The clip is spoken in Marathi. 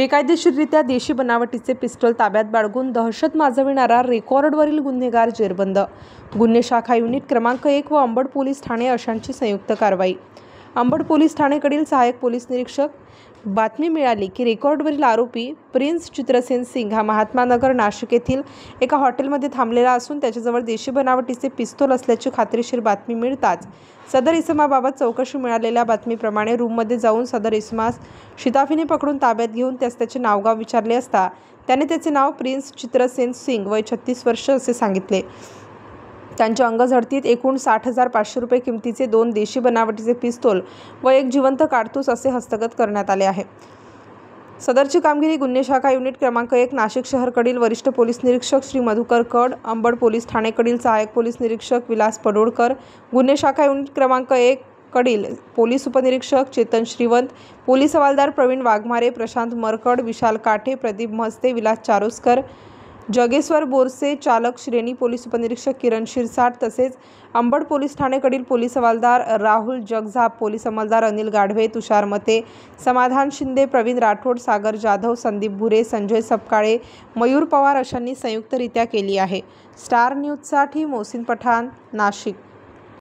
बेकायदेशीररित्या देशी बनावटीचे पिस्टल ताब्यात बाळगून दहशत माजविणारा रेकॉर्डवरील गुन्हेगार जेरबंद। गुन्हे शाखा युनिट क्रमांक 1 व अंबड पोलीस ठाणे अशांची संयुक्त कारवाई। अंबड पोलीस ठाणेकडील सहाय्यक पोलीस निरीक्षक बातमी मिळाली की रेकॉर्डवरील आरोपी प्रिन्स चित्रसेन सिंग हा महात्मा नगर नाशिक येथील एका हॉटेलमध्ये थांबलेला असून त्याच्याजवळ देशी बनावटीचे पिस्तूल असल्याची खात्रीशीर बातमी मिळताच सदर इसमाबाबत चौकशी मिळालेल्या बातमीप्रमाणे रूममध्ये जाऊन सदर इसमास शिताफीने पकडून ताब्यात घेऊन त्याचे नावगाव विचारले असता त्याने त्याचे नाव प्रिन्स चित्रसेन सिंग वय 36 वर्ष असे सांगितले। त्यांच्या अंगझडतीत एकूण 60,500 रुपये किमतीचे 2 देशी बनावटीचे पिस्तूल व 1 जिवंत काडतूस असे हस्तगत करण्यात आले आहे। सदरची कामगिरी गुन्हे शाखा युनिट क्रमांक 1 नाशिक शहरकडील वरिष्ठ पोलीस निरीक्षक श्री मधुकर कड, अंबड पोलीस ठाणेकडील सहाय्यक पोलीस निरीक्षक विलास पडोळकर, गुन्हे शाखा युनिट क्रमांक 1 कडील पोलीस उपनिरीक्षक चेतन श्रीवंत, पोलीस हवालदार प्रवीण वाघमारे, प्रशांत मरकड, विशाल काठे, प्रदीप म्हस्ते, विलास चारोस्कर, जगेश्वर बोरसे, चालक श्रेणी पोलीस उपनिरीक्षक किरण शिरसाट तसेच अंबड पोलीस ठाणेकडील पोलीस हवालदार राहुल जगझाप, पोलीस अंमलदार अनिल गाढवे, तुषार मते, समाधान शिंदे, प्रवीण राठोड, सागर जाधव, संदीप भुरे, संजय सपकाळे, मयूर पवार अशांनी संयुक्तरित्या केली आहे। स्टार न्यूजसाठी मोहसिन पठाण, नाशिक।